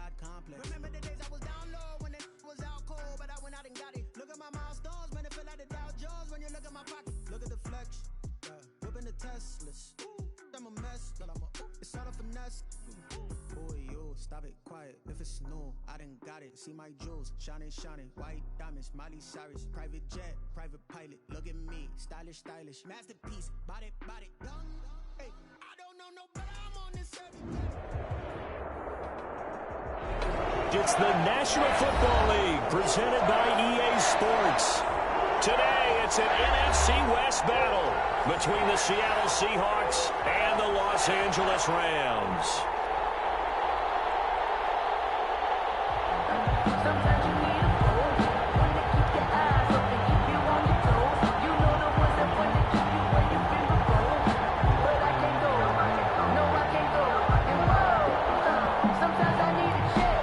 God complex. Remember the days I was down low when it was out cold, but I went out and got it. Look at my milestones, man, it feel like the Dow Jones when you look at my pocket. Look at the flex, whipping the Teslas. I'm a mess, but it's all a finesse. Boy, you stop it, quiet. If it's new, I done got it. See my jewels, shining, white diamonds, Miley Cyrus, private jet, private pilot. Look at me, stylish, masterpiece, body, young. Hey, I don't know no better. I'm on this every day. It's the National Football League presented by EA Sports. Today, it's an NFC West battle between the Seattle Seahawks and the Los Angeles Rams. Sometimes you need a phone, one to keep your eyes open, keep you on your toes. You know the ones that want to keep you where you've been before. But I can't go, no I can't go. And whoa, sometimes I need a check.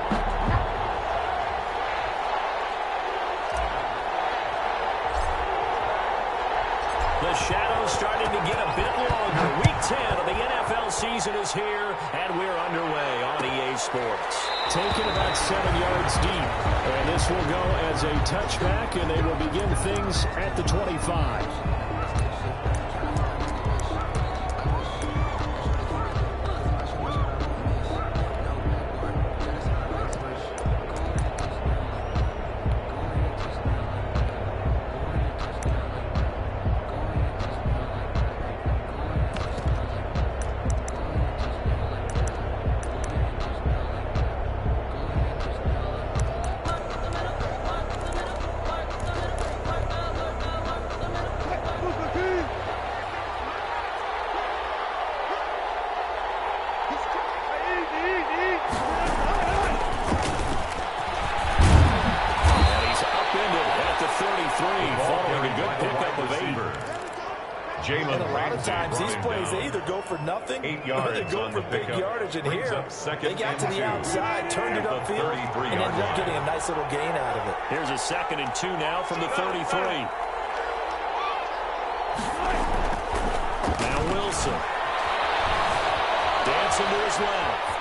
The shadow's starting to get a bit longer. Week 10 of the NFL season is here, and we're underway on EA Sports. Taken about 7 yards deep, and this will go as a touchback, and they will begin things at the 25. And here, they got to the outside, turned it upfield, and ended up getting a nice little gain out of it. Here's a 2nd and 2 now from the 33. Now Wilson. Dancing to his left.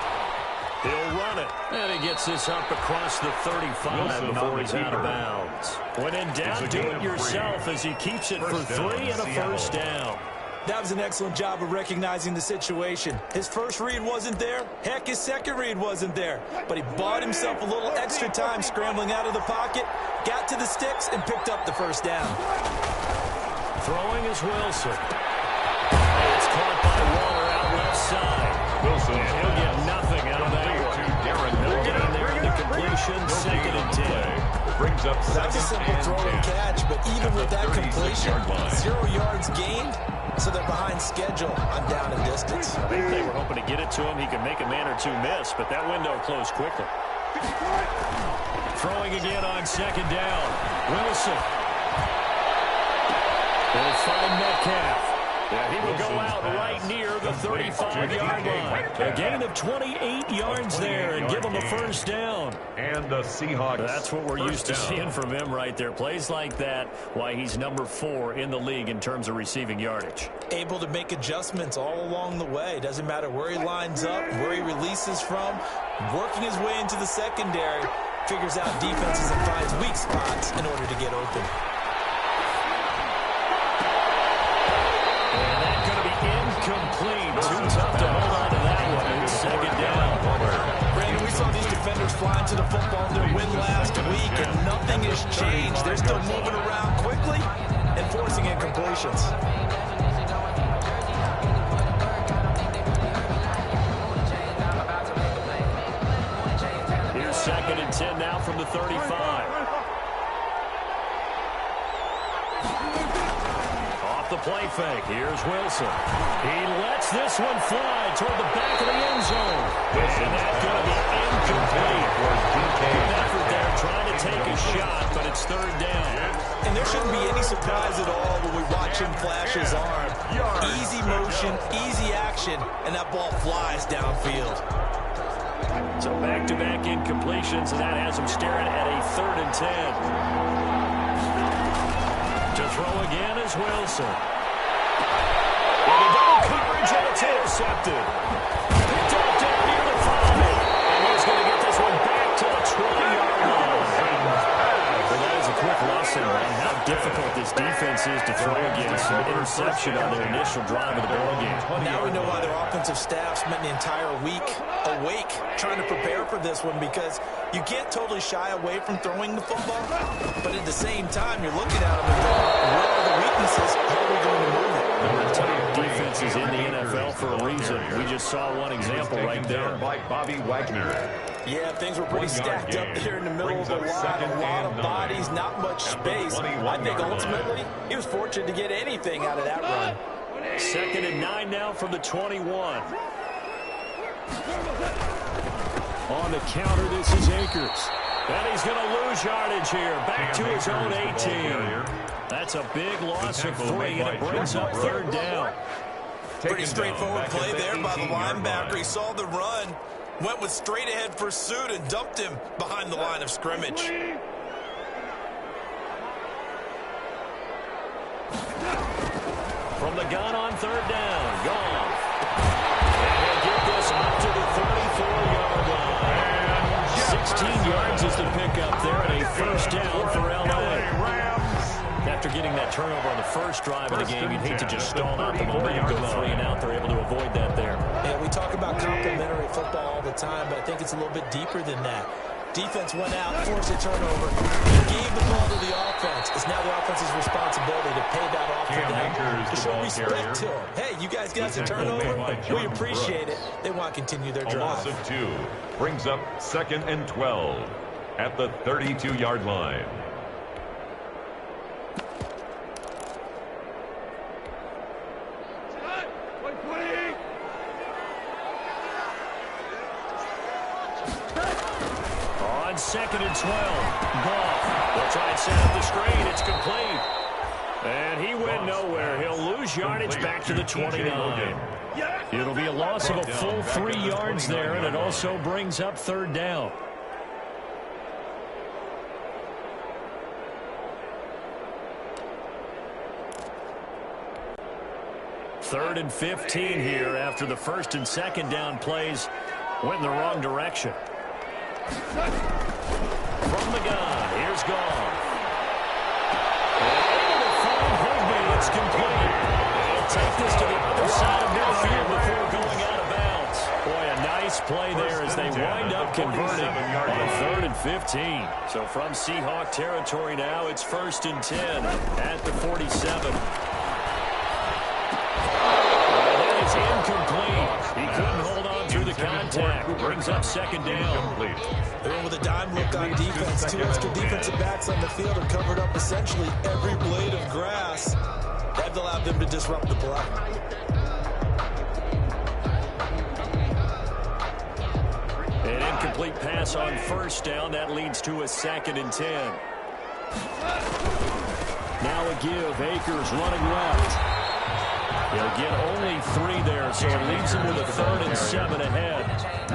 He'll run it. And he gets this up across the 35 Wilson before he's out of bounds. When in doubt, do it yourself as he keeps it for 3 and a first down. That was an excellent job of recognizing the situation. His first read wasn't there. Heck, his second read wasn't there. But he bought himself a little extra time scrambling out of the pocket, got to the sticks, and picked up the first down. Throwing is Wilson. It's caught by Waller out left side. Wilson, and he'll get nothing out of that one. No gain there in the completion, 2nd and 10. Brings up that's a simple throw and catch, but even with that completion, 0 yards gained. So they're behind schedule on down and distance. I think they were hoping to get it to him. He could make a man or two miss, but that window closed quickly. Throwing again on 2nd down. Wilson. Will find Metcalf. Yeah, he will go out right near the 35-yard line. A gain of 28 yards there and give him a first down. And the Seahawks. That's what we're used to seeing from him right there. Plays like that, why he's number 4 in the league in terms of receiving yardage. Able to make adjustments all along the way. Doesn't matter where he lines up, where he releases from. Working his way into the secondary. Figures out defenses and finds weak spots in order to get open. Incomplete. Too tough to hold on to that one. It's 2nd down. Brandon, we saw these defenders flying to the football in their win last week, and nothing has changed. They're still moving around quickly and forcing incompletions. Here's 2nd and 10 now from the 35. The play fake. Here's Wilson. He lets this one fly toward the back of the end zone. And that's going to be incomplete. Good effort there trying to take a shot, but it's 3rd down. And there shouldn't be any surprise at all when we watch him flash his arm. Easy motion, easy action, and that ball flies downfield. So back-to-back incompletions, and that has him staring at a 3rd and 10. To throw again is Wilson. Into double coverage, and it's intercepted. Picked off down near the 5. And he's going to get this one interception on their initial drive of the ball game. Now we know why their offensive staff spent the entire week awake trying to prepare for this one, because you can't totally shy away from throwing the football, but at the same time, you're looking at them and going, where are the weaknesses? How are we going to move it? There are top defenses in the NFL for a reason. We just saw one example right there. By Bobby Wagner. Yeah, things were pretty stacked up there in the middle of the line. A lot of bodies, not much space. I think ultimately he was fortunate to get anything out of that run. 2nd and 9 now from the 21. On the counter, this is Akers. And he's going to lose yardage here. Back to his own 18. That's a big loss of 3, and it brings up 3rd down. Pretty straightforward play there by the linebacker. He saw the run, went with straight-ahead pursuit, and dumped him behind the line of scrimmage. From the gun on 3rd down, Goff. And he'll get this up to the 34-yard line. 16 yards is the pickup there, and a 1st down for L.A. After getting that turnover on the first drive of the game, you'd hate to just stall out the momentum, go 3 and out. They're able to avoid that there. Yeah, we talk about complementary football all the time, but I think it's a little bit deeper than that. Defense went out, forced a turnover, gave the ball to the offense. It's now the offense's responsibility to pay that off for them, to show respect to them. Hey, you guys got a turnover? We appreciate it. They want to continue their drive. A loss of 2 brings up 2nd and 12 at the 32-yard line. On 2nd and 12, Goff will try and set up the screen. It's complete. And he went nowhere. He'll lose yardage back to the 29. It'll be a loss of a full 3 yards there, and it also brings up 3rd down. Third and 15 here after the 1st and 2nd down plays went in the wrong direction. From the gun, here's Goff. Able to find Higbee. It's complete. He'll take this to the other side of midfield before going out of bounds. Boy, a nice play there as they wind up converting on 3rd and 15. So from Seahawk territory now, it's 1st and 10 at the 47. Incomplete. He couldn't hold on through the contact. Brings up 2nd down. They're in with a dime look on defense. 2 extra defensive backs on the field have covered up essentially every blade of grass. That allowed them to disrupt the play. An incomplete pass on 1st down. That leads to a 2nd and 10. Now a give. Akers running left. He'll get only 3 there, so it leaves him with a 3rd and 7 ahead.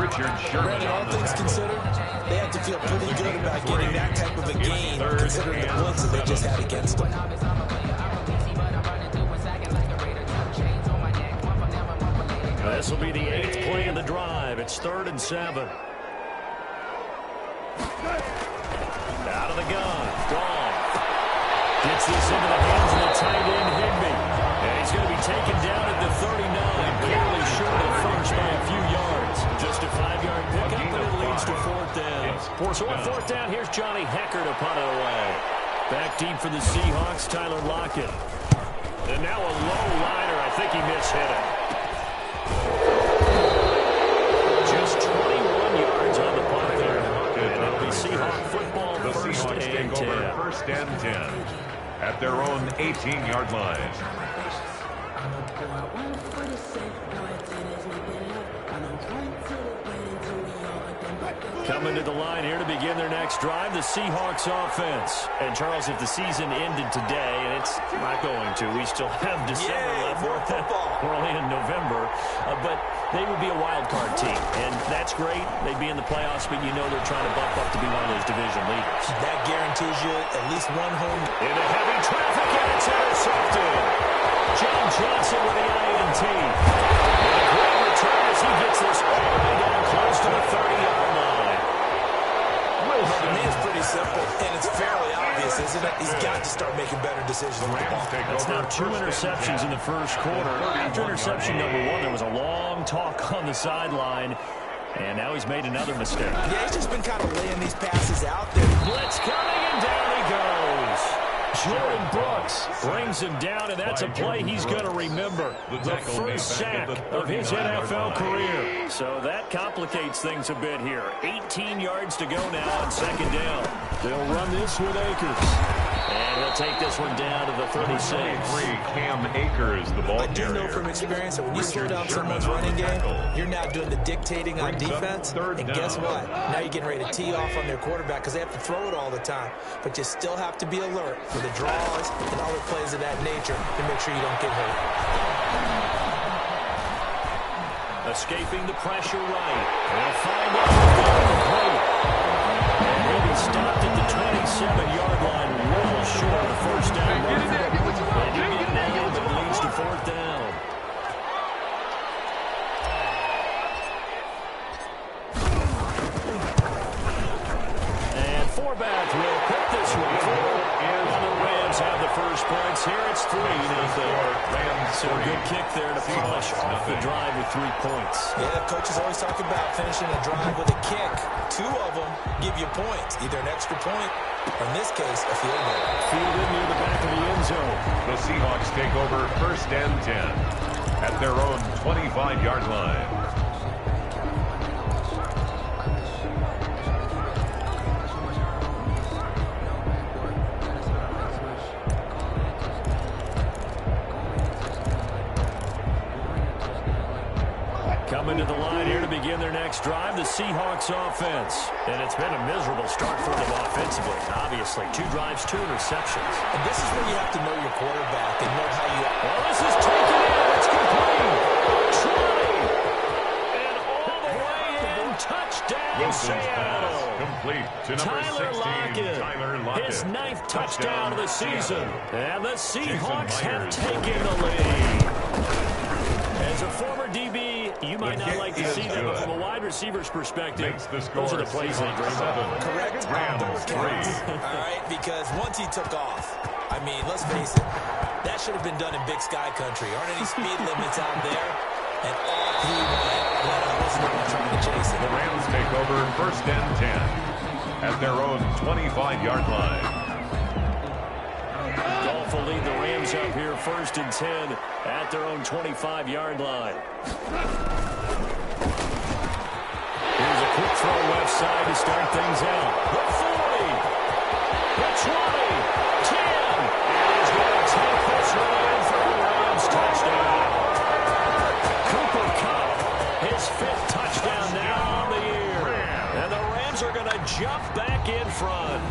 Richard Sherman. All things considered, they have to feel pretty good about getting that type of a gain, considering the blitz that they just had against them. This will be the 8th play of the drive. It's 3rd and 7. Out of the gun. Goff gets this into the hands of the tight end, Higbee. And he's going to be taken down at the 39, barely short of 1st by a few yards. Just a 5-yard pickup, and it leads to 4th down. So on 4th down, here's Johnny Hekker to punt it away. Back deep for the Seahawks, Tyler Lockett. And now a low liner. I think he mishit it. Just 21 yards on the punt there. And it'll be Seahawk football, The 1st Seahawks and take 10. over 1st and 10 at their own 18-yard line. Coming to the line here to begin their next drive, the Seahawks offense. And, Charles, if the season ended today, and it's not going to, we still have December left. We're only in November. But they would be a wild card team, and that's great. They'd be in the playoffs, but you know they're trying to bump up to be one of those division leaders. That guarantees you at least one home. Into heavy traffic, and it's intercepted. John Johnson with the INT. And a great return as he gets this all the way down close to the 30-yard line. To me, it's pretty simple, and it's fairly obvious, isn't isn't it? He's got to start making better decisions with the ball. That's now 2 interceptions in the first quarter. After interception number 1, there was a long talk on the sideline, and now he's made another mistake. Yeah, he's just been kind of laying these passes out there. Blitz coming, and down he goes. Jordan Brooks brings him down, and that's a play he's going to remember. The first sack of his NFL career. So that complicates things a bit here. 18 yards to go now on second down. They'll run this with Akers. And he'll take this one down to the 36. Cam Akers, the ball I do know from experience that when you slow down someone's running game, you're now doing the dictating on defense. And guess what? Now you're getting ready to tee off on their quarterback because they have to throw it all the time. But you still have to be alert for the draws and other plays of that nature to make sure you don't get hurt. Escaping the pressure right. They'll find out. And he'll be stopped at the 27-yard line, well short of the first down. And you get nailed, it leads to fourth down. And Forbath will put this one through. And the Rams have the first points here. It's 3-0. So a good kick there to finish off the drive with 3 points. Yeah, coaches always talk about finishing a drive with a kick. 2 of them give you points, either an extra point, or in this case, a field goal. Fielded near the back of the end zone. The Seahawks take over first and 10 at their own 25-yard line. Coming to the line here to begin their next drive, the Seahawks offense. And it's been a miserable start for them offensively, obviously. 2 drives, 2 interceptions. And this is where you have to know your quarterback and know how you... Well, this is taken in. It's complete. Troy. And all the way in. Touchdown, Seattle. Complete to number 16, Tyler Lockett. His 9th touchdown of the season. And the Seahawks have taken the lead. As a former DB, you might not like to see that, but from a wide receiver's perspective, those are the plays they dream of. Correct on those counts. All right, because once he took off, I mean, let's face it, that should have been done in Big Sky Country. Aren't any speed limits out there? And off he went. Well, wasn't even trying to chase it. The Rams take over first and 10 at their own 25-yard line. Goff will lead the Rams up here first and 10 at their own 25-yard line. Here's a quick throw left side to start things out. The 40, the 20, 10, and he's going to take this one in for the Rams touchdown. Cooper Kupp, his 5th touchdown now on the year. And the Rams are going to jump back in front.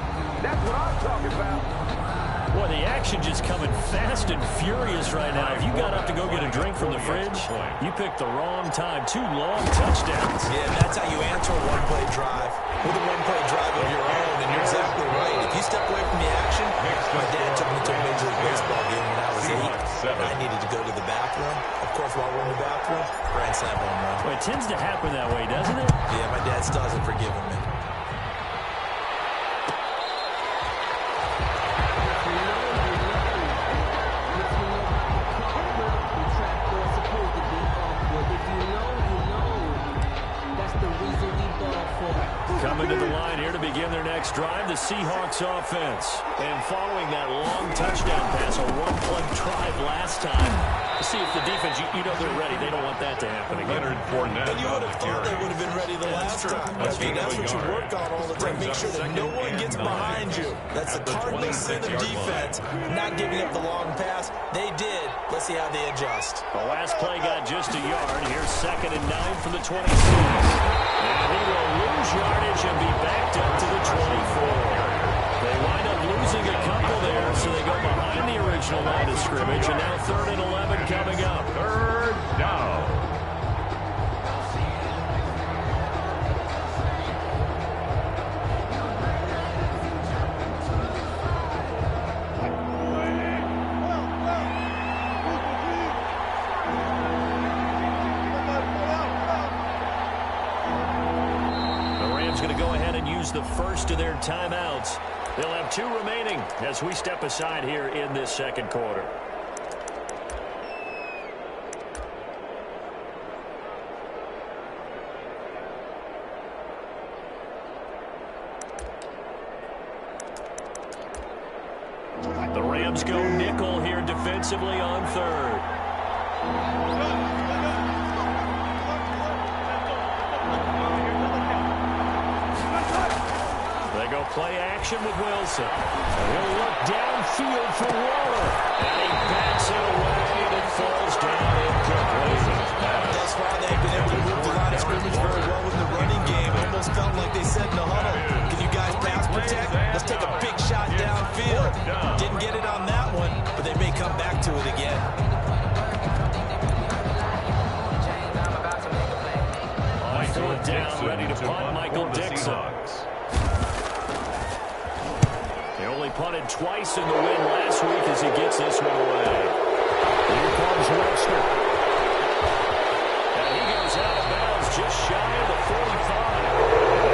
That's what I'm talking about. Boy, the action just coming fast and furious right now. If you got up to go get a drink from the fridge, you picked the wrong time. 2 long touchdowns. Yeah, that's how you answer a one-play drive with a one-play drive of your own, and you're exactly right. If you step away from the action, my dad took me to a Major League Baseball game when I was 8. I needed to go to the bathroom. Of course, while we're in the bathroom, grand slam home run. Well, it tends to happen that way, doesn't it? Yeah, my dad still hasn't forgiven me. Coming to the line here to begin their next drive, the Seahawks offense. And following that long touchdown pass, a one-play drive last time. To see if the defense, you know they're ready. They don't want that to happen again. And you would have thought they would have been ready the last time. I mean, that's what you work on all the time. Make sure that no one gets behind you. That's the cardinal sin of defense, not giving up the long pass. They did. Let's see how they adjust. The last play got just a yard. Here's 2nd and 9 from the 26. And he will lose yardage and be backed up to the 24. They wind up losing a couple there, so they go behind the original line of scrimmage. And now 3rd and 11 coming up. 3rd down. Going to go ahead and use the first of their timeouts They'll have 2 remaining as we step aside here in this second quarter. The Rams go nickel here defensively on third. They go play action with Wilson. He'll look downfield for Waller. And he bats it away, and it falls down incomplete. Thus far, they've been able to move the line of scrimmage very well in the running game. Almost felt like they said in the huddle, can you guys pass protect? Let's take a big shot downfield. Didn't get it on that one, but they may come back to it again. On fourth down, ready to punt, Michael Dixon. He only punted twice in the win last week as he gets this one away. Here comes Webster. And he goes out of bounds just shy of the 45.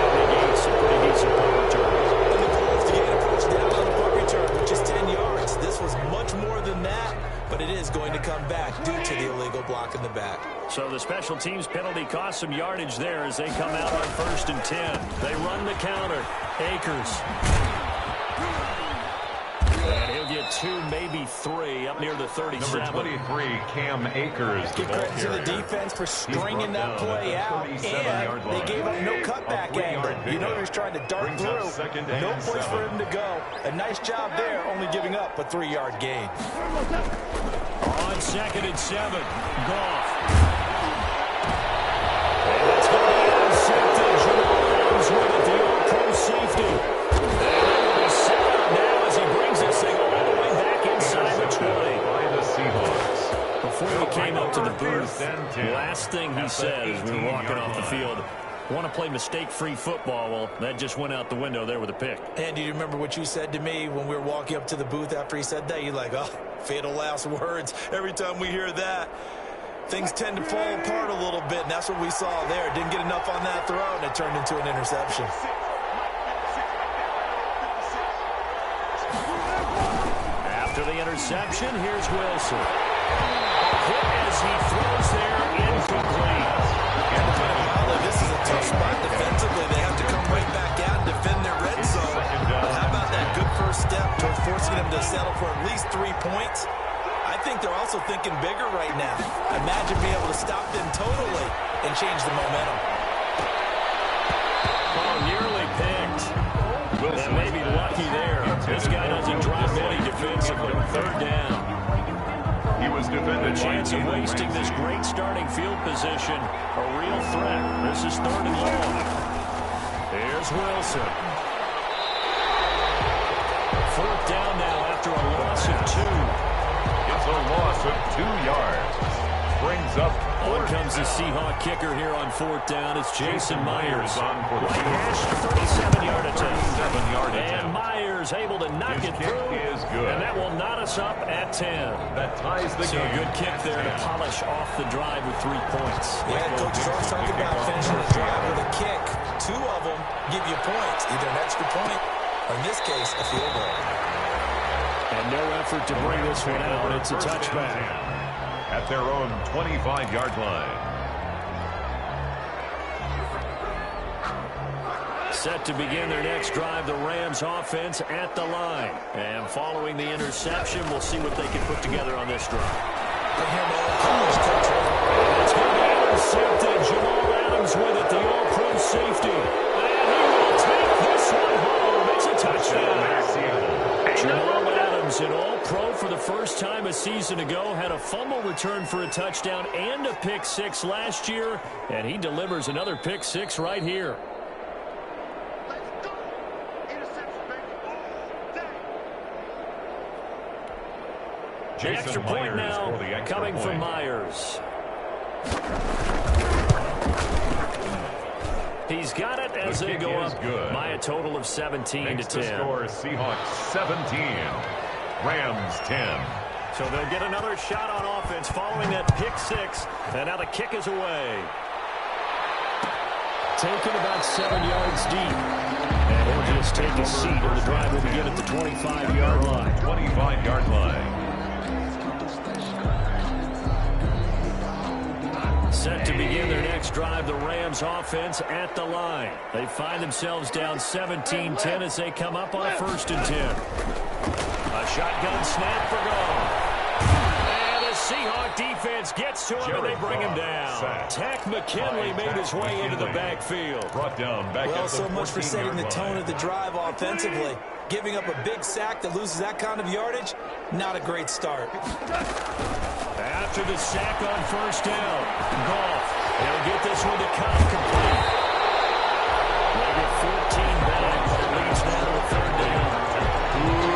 And he gains some pretty decent punt returns. And the goal is to get a first down on the punt return, which is 10 yards. This was much more than that, but it is going to come back due to the illegal block in the back. So the special teams penalty cost some yardage there as they come out on 1st and 10. They run the counter. Akers. And he'll get 2, maybe 3 up near the 37. Number 23, Cam Akers. Give credit to the defense for stringing that play out, and they gave up no cutback angle. You know he was trying to dart through. No place for him to go. A nice job there, only giving up a 3-yard gain. On 2nd and 7, Goff. And that's going to be intercepted. Jamal Adams with it, the all-pro safety. And he set up now as he brings this thing all the way back inside the 20. By the Seahawks. Before we came up to the booth, last thing he said as we were walking off the field, want to play mistake-free football. Well, that just went out the window there with a pick. And do you remember what you said to me when we were walking up to the booth after he said that? You're like, oh, fatal last words. Every time we hear that, things tend to fall apart a little bit, and that's what we saw there. Didn't get enough on that throw, and it turned into an interception. After the interception, here's Wilson. Hit as he throws there, incomplete. This is a tough spot defensively. They have to come right back out and defend their red zone. But how about that good first step towards forcing them to settle for at least 3 points? I think they're also thinking bigger right now. Imagine being able to stop them totally and change the momentum. Oh, nearly picked. That may be lucky there. This guy doesn't drop any defensively. 3rd down. He was defended. A chance of wasting this great starting field position. A real threat. This is 3rd and long. Here's Wilson. 4th down now after a loss of 2. It's a loss of 2 yards. Brings up. On comes the Seahawk kicker here on 4th down. It's Jason Myers. On for the Right hash, 37-yard attempt. 37-yard attempt. And Myers able to knock His it kick through. is good. And that will knot us up at 10. That ties the So game. a good kick there to polish off the drive with 3 points. Yeah, Coach Charles talking about finishing the drive with a kick. 2 of them give you points, either an extra point or, in this case, a field goal. And no effort to bring this one out. It's a touchback. At their own 25-yard line. Set to begin their next drive, the Rams offense at the line. And following the interception, we'll see what they can put together on this drive. It's going to be intercepted. Jamal Adams with it, the all-pro safety. And he will take this one home. It's a touchdown. Jamal Adams, an all-pro for the first time a season ago, had a fumble return for a touchdown and a pick 6 last year. And he delivers another pick 6 right here. The extra point now coming from Myers. He's got it as they go up by a total of 17 to 10. The score is Seahawks 17, Rams 10. So they'll get another shot on offense following that pick 6, and now the kick is away. taken about 7 yards deep. And he'll just take a seat, and the drive will begin at the 25-yard line. 25-yard line. Set to begin their next drive, the Rams offense at the line. They find themselves down 17-10 as they come up on a 1st and 10. A shotgun snap for goal. And the Seahawk defense gets to him, and they bring him down. Takk McKinley made his way into the backfield. Brought down back Well, at the so much for setting the tone of the drive offensively. Giving up a big sack that loses that kind of yardage, not a great start. After the sack on 1st down, Goff, he'll get this one to Cobb complete. They get 14 back, but it leads now to 3rd down.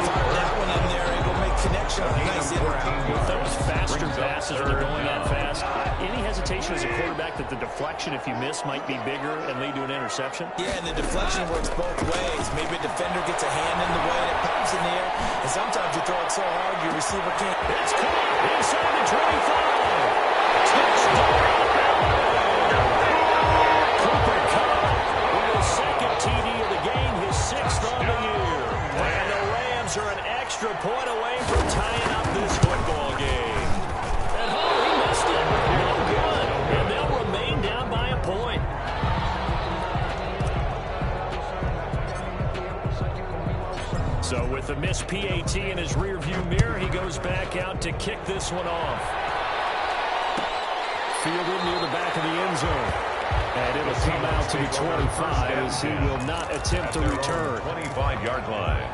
Fire that one in there, able to make connection. Nice in route. With those faster passes when they're going that fast, any hesitation as a quarterback that the deflection, if you miss, might be bigger and lead to an interception? Yeah, and the deflection works both ways. Maybe a defender gets a hand in the way and it pops in the air, and sometimes you throw it so hard your receiver can't. It's caught inside the 25. Touchdown! Cooper Kupp with his 2nd TD of the game, his 6th on the year. And the Rams are an extra point away from tying up this football game. And he missed it. No good. And they'll remain down by a point. So with the missed PAT in his rearview mirror, he goes back out to kick this one off. Fielded near the back of the end zone. And it'll come out to the 25 as he will not attempt to return. 25-yard line.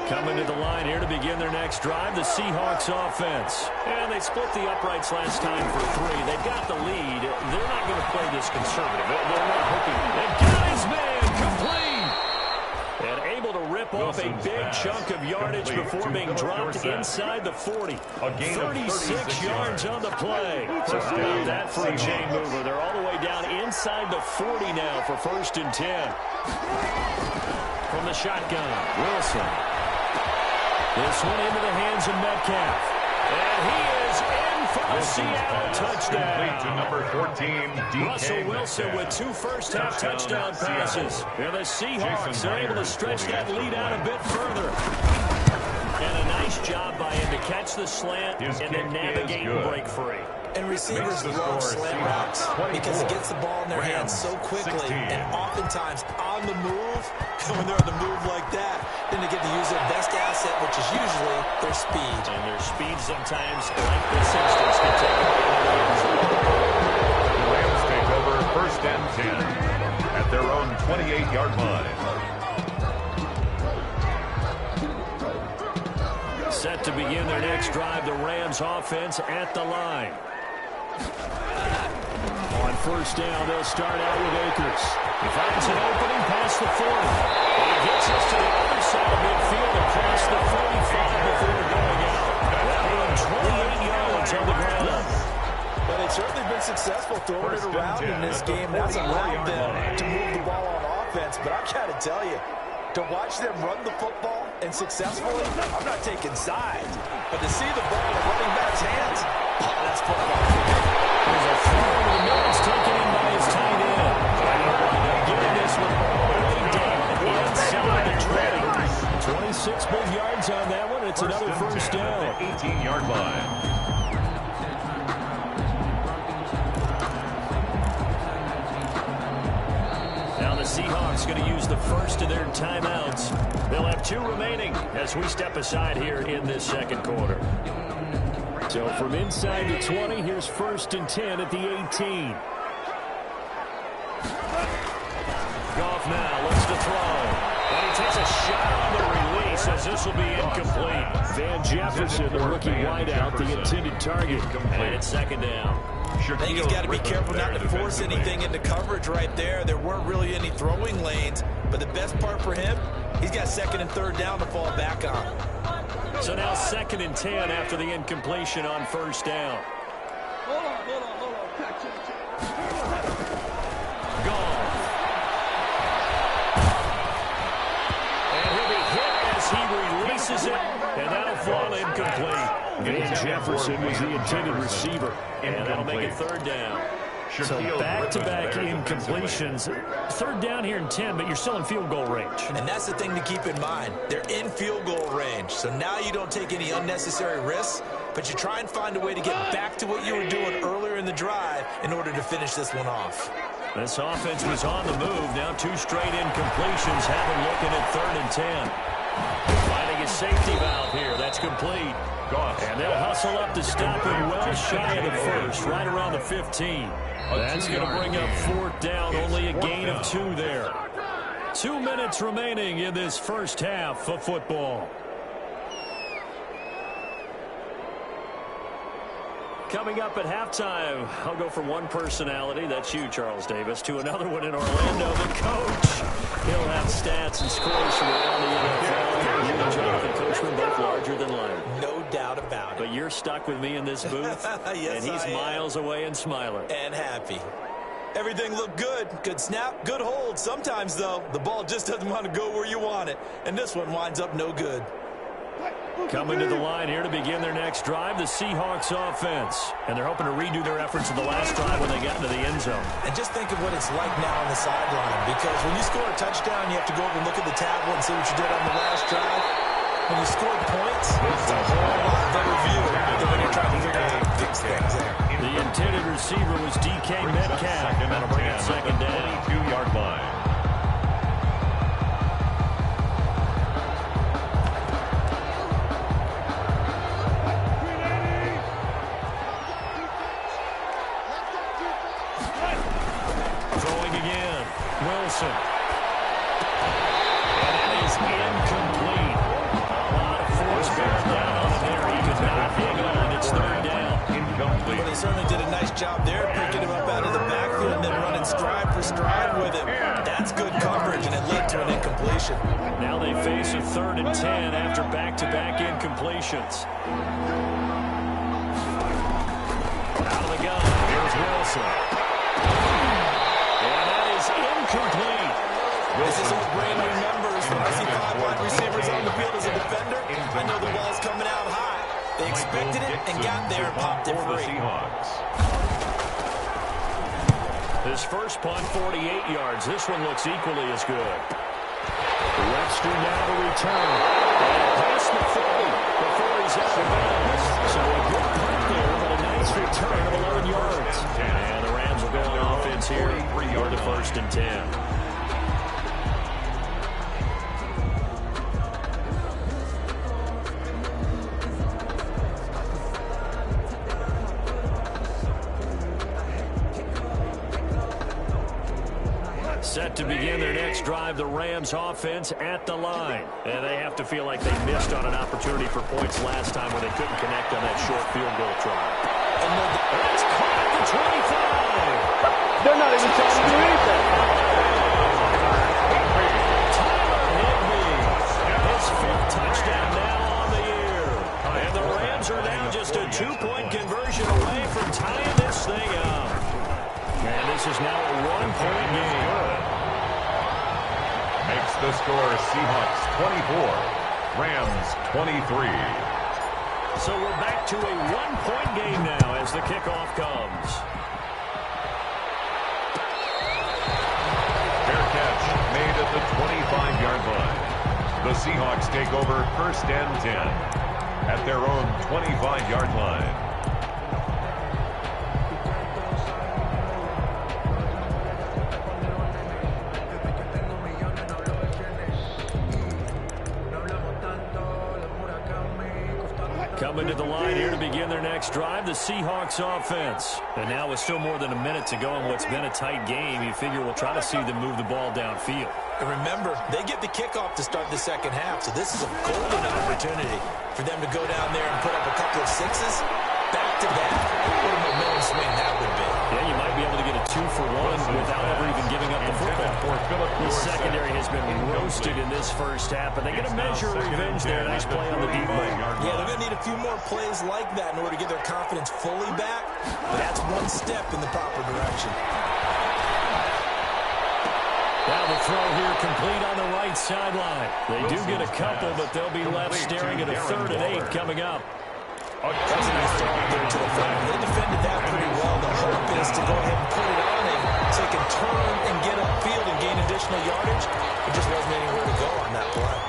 Coming to the line here to begin their next drive, the Seahawks offense. And they split the uprights last time for 3. They've got the lead. They're not going to play this conservative. They're not hoping. They've got his man complete. And able to rip off a big chunk of yardage before being dropped inside the 40. 36 yards on the play. So how about that for a chain mover? They're all the way down inside the 40 now for 1st and 10. From the shotgun, Wilson. This one into the hands of Metcalf. And he is in for the Seattle touchdown. To number 14, DK Russell Wilson with 2 first-half touchdown passes. And the Seahawks are able to stretch that lead out a bit further. And a nice job by him to catch the slant and then navigate and break free. And receivers love slant routes because it gets the ball in their hands so quickly and oftentimes on the move. And when they're on the move like that, then they get to use their best asset, which is usually their speed. And their speed sometimes, like this instance, can take it. The Rams take over 1st and 10 at their own 28-yard line. Set to begin their next drive, the Rams offense at the line. On 1st down, they'll start out with Akers. He finds an opening past the 40. And he gets us to the other side of midfield across the 45 before going out. That one, 28 yards on the ground. But they've certainly been successful throwing it around in this game. That's allowed them to move the ball on offense. But I've got to tell you, to watch them run the football and successfully, I'm not taking sides. But to see the ball in the running back's hands, that's football. There's a throw over the middle. It's taken in by his tight end. Getting this one all the way down inside the 20. 26 big yards on that one. It's another 1st down. 18-yard line. Now the Seahawks going to use the first of their timeouts. They'll have 2 remaining as we step aside here in this 2nd quarter. So from inside the 20, here's 1st and 10 at the 18. Goff now looks to throw. And he takes a shot on the release as this will be incomplete. Van Jefferson, the rookie wideout, the intended target. And it's 2nd down. I think he's got to be careful not to force anything into coverage right there. There weren't really any throwing lanes, but the best part for him, he's got 2nd and 3rd down to fall back on. So now 2nd and 10 after the incompletion on 1st down. Gone. And he'll be hit as he releases it, and that'll fall incomplete. Van Jefferson was the intended receiver. And that'll make it third down. So back-to-back incompletions. Third down here in 10, but you're still in field goal range. And that's the thing to keep in mind. They're in field goal range. So now you don't take any unnecessary risks, but you try and find a way to get back to what you were doing earlier in the drive in order to finish this one off. This offense was on the move. Now 2 straight incompletions. Have them looking at 3rd and 10. Finding a safety valve here. That's complete. And they'll hustle up to stop him well shy of the first, right around the 15. That's going to bring up 4th down. Only a gain of 2 there. 2 minutes remaining in this first half of football. Coming up at halftime, I'll go from one personality, that's you, Charles Davis, to another one in Orlando, the coach. He'll have stats and scores from around the NFL. You and Jonathan Coachman both larger than life. No doubt about it. But you're stuck with me in this booth, yes, and he's miles away and smiling. And happy. Everything looked good. Good snap, good hold. Sometimes, though, the ball just doesn't want to go where you want it. And this one winds up no good. Coming to the line here to begin their next drive, the Seahawks offense. And they're hoping to redo their efforts in the last drive when they got into the end zone. And just think of what it's like now on the sideline. Because when you score a touchdown, you have to go over and look at the tablet and see what you did on the last drive. When you score points, it's a whole lot better view than when you're trying to figure out how to fix things there. The intended receiver was DK Metcalf. That'll bring it 2nd down. 22-yard line. Wilson. And that is incomplete. A lot of force bearing down on him there. He could not hang on. It's 3rd down. Incomplete. But he certainly did a nice job there, picking him up out of the backfield and then running stride for stride with him. That's good coverage, and it led to an incompletion. Now they face a 3rd and 10 after back-to-back incompletions. Out of the gun. Here's Wilson. Incomplete. This is what Brady remembers when I see 5 wide receivers on the field as a defender. I know the ball's coming out high. They expected it and got there and popped it free. His first punt, 48 yards. This one looks equally as good. Webster now to return. And past the 40 before he's out of bounds. So a good punt there, but a nice return of 11 yards. And the Rams will go on offense here for the 1st and 10. Set to begin their next drive, the Rams offense at the line. And they have to feel like they missed on an opportunity for points last time when they couldn't connect on that short field goal try. And it's caught at the 25. They're not even trying to do anything. Tyler Higbee, his 5th touchdown now on the year. And the Rams are now just a 2-point conversion away from tying this thing up. And this is now a 1-point game. Makes the score Seahawks 24, Rams 23. So we're back to a 1-point game now as the kickoff comes. Fair catch made at the 25-yard line. The Seahawks take over 1st and 10 at their own 25-yard line. Coming to the line here to begin their next drive, the Seahawks offense. And now with still more than a minute to go in what's been a tight game, you figure we'll try to see them move the ball downfield. And remember, they get the kickoff to start the 2nd half, so this is a golden opportunity for them to go down there and put up a couple of 6s back-to-back. What a momentum swing that would be. Yeah, you might be able to get a 2-for-1 without ever even giving up the football. The secondary has been roasted in this first half, but they get a measure of revenge there. Nice play on the deep ball. Yeah, they're going to need a few more plays like that in order to get their confidence fully back. But that's one step in the proper direction. Now the throw here complete on the right sideline. They do get a couple, but they'll be left staring at a 3rd and 8 coming up. That's a nice throw there to the front. They defended that pretty well. The hope is to go ahead and put it on him so he can turn and get upfield and gain additional yardage. There just wasn't anywhere to go on that play.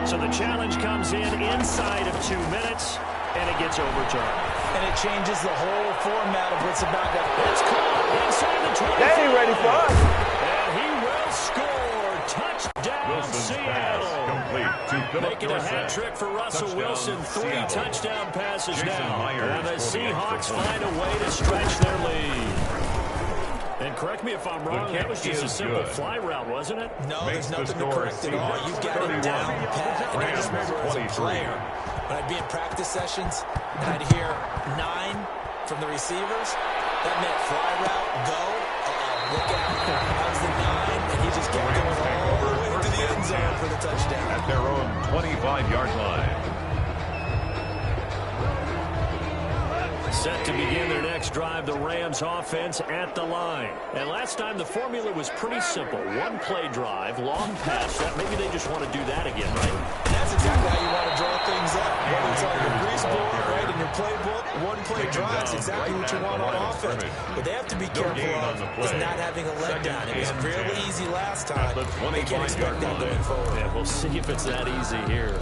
So the challenge comes in inside of 2 minutes, and it gets overturned. And it changes the whole format of what's about to. It's caught inside the 25. They ain't ready for us. And he will score. Touchdown, Wilson's Seattle. pass complete to Philip Making a hat Dorsett. trick for Russell Touchdown, Wilson. 3 Seattle. touchdown passes Jason now. Myers And the for the Seahawks extra point. find a way to stretch their lead. And correct me if I'm wrong, that was just a simple fly route, wasn't it? No, Makes there's the nothing to score correct at all. You've got it down pat. And I just remember as a 23. player, when I'd be in practice sessions and I'd hear 9 from the receivers, that meant fly route, go, look out. That was the 9, and he just kept going all the way to the end zone for the touchdown. At their own 25-yard line. Set to begin their next drive, the Rams offense at the line. And last time the formula was pretty simple. 1-play drive, long pass. Maybe they just want to do that again, right? And that's exactly how you want to draw things up. Whether it's on your grease board, right, in your playbook, 1-play drives, exactly what you want on offense. But they have to be careful of is not having a letdown. It was fairly easy last time. They can't expect that going forward. Yeah, we'll see if it's that easy here.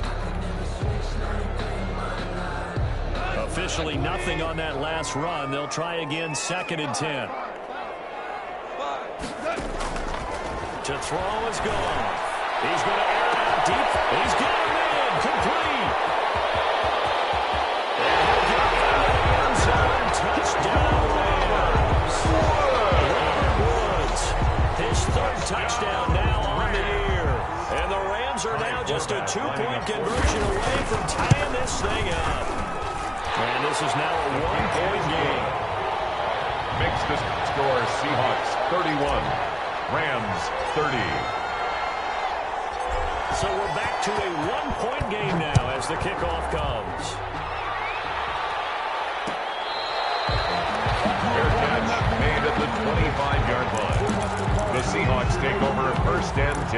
Officially nothing on that last run. They'll try again, 2nd and 10. To throw is gone. He's going to air it out deep. He's got him in. Complete. And he'll get it in the end zone. Touchdown, Rams. Robert Woods. His 3rd touchdown now on the year. And the Rams are now just a 2-point conversion away from tying this thing up. And this is now a 1-point game. Makes the score Seahawks 31, Rams 30. So we're back to a 1-point game now as the kickoff comes. Fair catch made at the 25-yard line. The Seahawks take over 1st and 10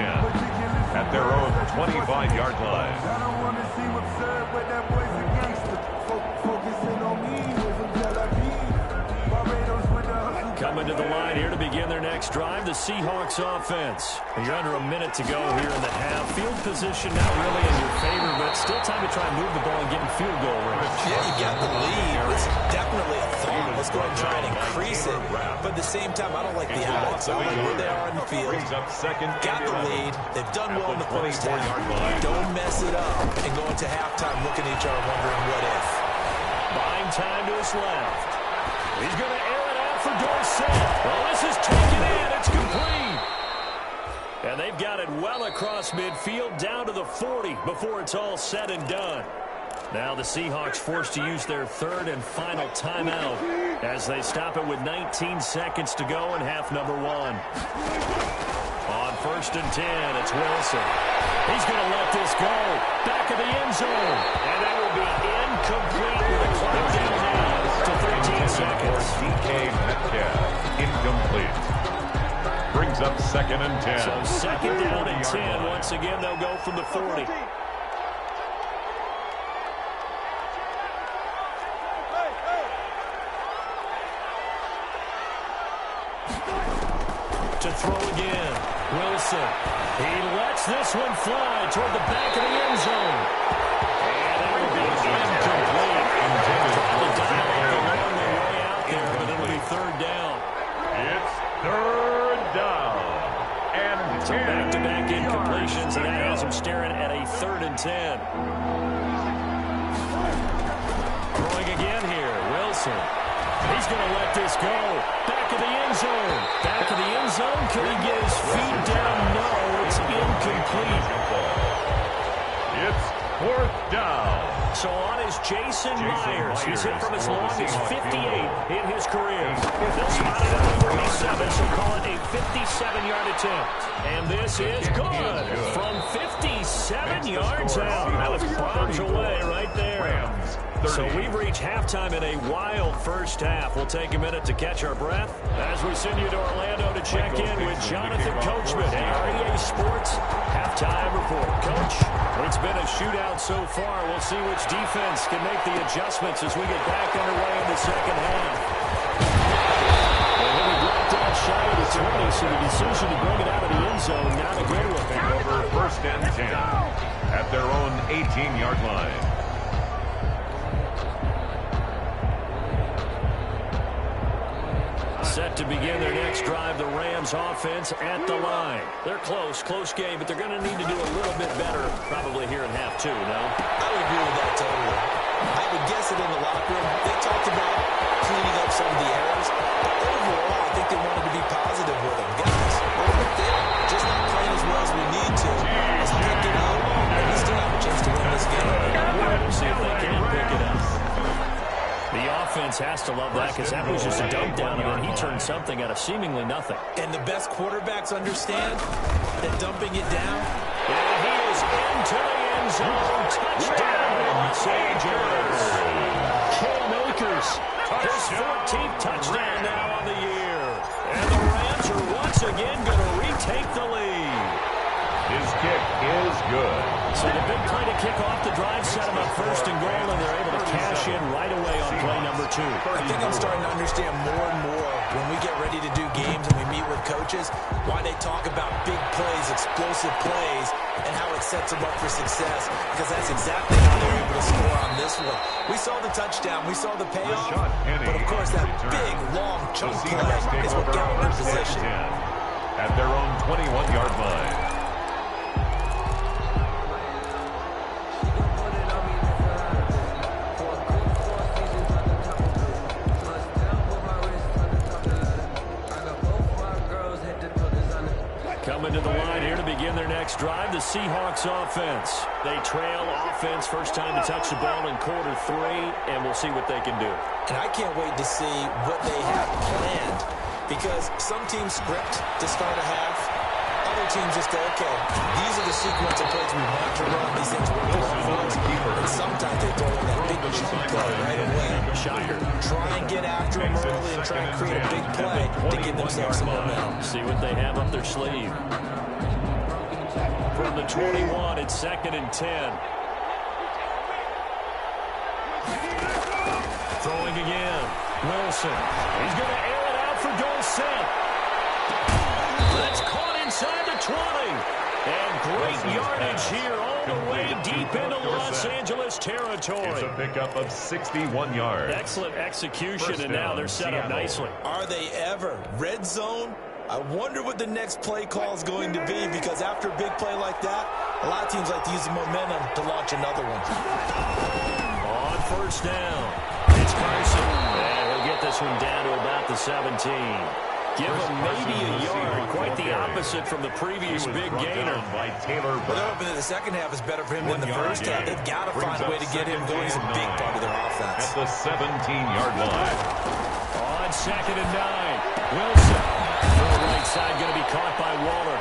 at their own 25-yard line. I don't want to see what's said with that voice of gangster. Focusing on me with some Tel Aviv. Barbados with the hustle. Coming to the line here to begin their next drive, the Seahawks offense. And you're under a minute to go here in the half. Field position not really in your favor, but still time to try and move the ball and get in field goal range. Yeah, you got the lead. It's definitely a thought. Let's go ahead and try and increase it. But at the same time, I don't like the odds. I like where they are on the field. Got the lead. They've done well in the first half. Don't mess it up and go into halftime looking at each other wondering what if. Buying time to his left. He's going to air it out for Dorsett. Well, this is taken in. It's complete. And they've got it well across midfield down to the 40 before it's all said and done. Now the Seahawks forced to use their 3rd and final timeout as they stop it with 19 seconds to go in half number 1. On 1st and 10, it's Wilson. He's going to let this go. Back of the end zone. And that will be incomplete with a clock down now to 13 seconds. DK Metcalf, incomplete. Brings up 2nd and 10. So 2nd down and 10. Once again, they'll go from the 40. To throw again. Wilson. He lets this one fly toward the back of the end zone. And it will be incomplete. The dive along the way out there, but it'll be 3rd down. It's 3rd down. And So back-to-back incompletions, and that has him staring at a 3rd and 10. Throwing again here. Wilson. He's going to let this go. Back of the end zone. Back of the end zone. Can he get his feet down? No, it's incomplete. it's 4th down. So on is Jason Myers. He's hit from as long as 58 in his career. They'll spot it at the 47, so call it a 57-yard attempt. And this is good. From 57 yards out. That was bombs away right there. Rams So we've reached halftime in a wild first half. We'll take a minute to catch our breath as we send you to Orlando to check in with Jonathan Coachman and our EA Sports halftime report. Coach, it's been a shootout so far. We'll see which defense can make the adjustments as we get back underway in the second half. And then we brought down shy of the 20, so the decision to bring it out of the end zone, not a good one. Over first and 10 at their own 18-yard line. Set to begin their next drive, the Rams offense at the line. They're close game, but they're going to need to do a little bit better probably here in half two, no? I would agree with that totally. I would guess it in the locker room. They talked about cleaning up some of the errors, but overall, I think they wanted to be positive with them. Guys, we're right there. Just not playing as well as we need to. Let's pick it up, and we still have a chance to win this game. We'll see if they can pick it up. The offense has to love that because that was just a dump down, and then he turned something out of seemingly nothing. And the best quarterbacks understand that dumping it down. And he is into the end zone. Touchdown, Los Angeles. Cam Akers, his 14th touchdown now on the year. And the Rams are once again going to retake the lead. His kick is good. So the big play to kick off the drive set him up first and goal, and they're able to cash in right away on play number 2. I think I'm starting to understand more and more when we get ready to do games and we meet with coaches why they talk about big plays, explosive plays, and how it sets them up for success, because that's exactly how they're able to score on this one. We saw the touchdown, we saw the payoff, but of course that big, long chunk play is what got them in position. At their own 21-yard line. Coming to the line here to begin their next drive, the Seahawks offense. They trail offense first time to touch the ball in quarter 3, and we'll see what they can do. And I can't wait to see what they have planned, because some teams script to start a half. Other teams just go, okay, these are the sequence of plays we want to run. These things work well for us. And sometimes they throw in that big chunk play right away. Shocker. Try and get after them early and try and create a big play to give themselves some momentum. See what they have up their sleeve. From the 21, it's 2nd and 10. Throwing again. Wilson. He's going to air it out for Dorsett. That's caught inside the 20. And great yardage here all the way deep into Los Angeles territory. It's a pickup of 61 yards. Excellent execution, and now they're set up nicely. Are they ever? Red zone? I wonder what the next play call is going to be, because after a big play like that, a lot of teams like to use the momentum to launch another one. On first down, it's Carson. And he'll get this one down to about the 17. Give him maybe a yard. Quite the opposite from the previous big gainer. But they're hoping that the second half is better for him than the first half. They've got to find a way to get him going. He's a big part of their offense. At the 17-yard line. On 2nd and 9, Wilson. To the right side, going to be caught by Waller.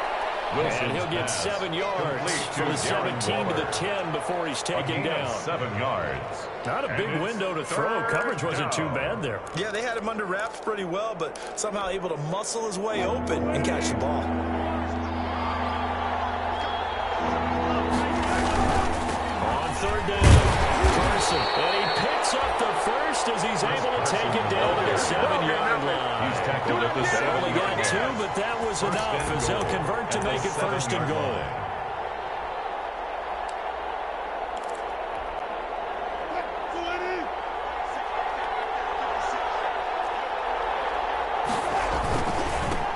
And he'll get 7 yards from the 17 to the 10 before he's taken down. 7 yards. Not a big window to throw. Coverage wasn't too bad there. Yeah, they had him under wraps pretty well, but somehow able to muscle his way open and catch the ball. On 3rd down, Carson. And he picks up the first as he's able to take it down to the 7-yard line. He's tackled at the 7-yard line. Only got 2, but that was enough as they'll convert to make it 1st and goal.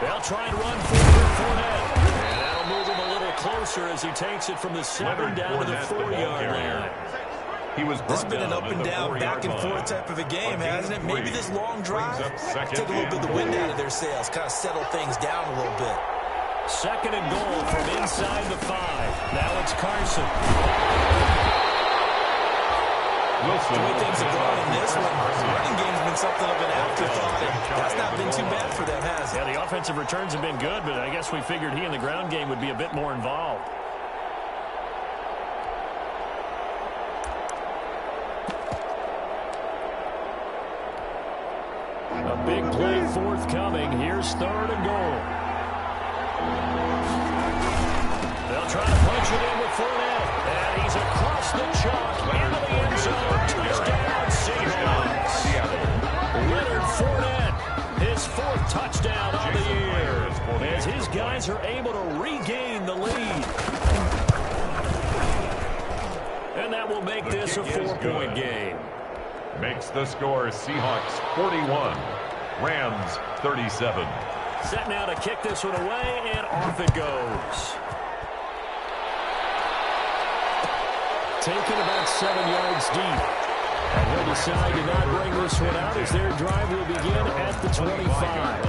They'll try and run forward Fournette. And that'll move him a little closer as he takes it from the 7 down to the 4-yard line. This has been an up and down, back and forth type of a game, hasn't it? Maybe this long drive take a little bit of the wind out of their sails, kind of settle things down a little bit. 2nd and goal from inside the 5. Now it's Carson. Wilson. The way things have gone in this one, the running game's been something of an afterthought. That's not been too bad for them, has it? Yeah, the offensive returns have been good, but I guess we figured he in the ground game would be a bit more involved. Big play forthcoming. Here's 3rd and goal. They'll try to punch it in with Fournette. And he's across the chalk into the end zone. Touchdown, Seahawks. Leonard Fournette, his 4th touchdown on the year, as his guys are able to regain the lead. And that will make this a 4-point game. Makes the score Seahawks 41, Rams 37. Set now to kick this one away, and off it goes. Taken about 7 yards deep. And he'll decide to not bring this one out as their drive will begin at the 25.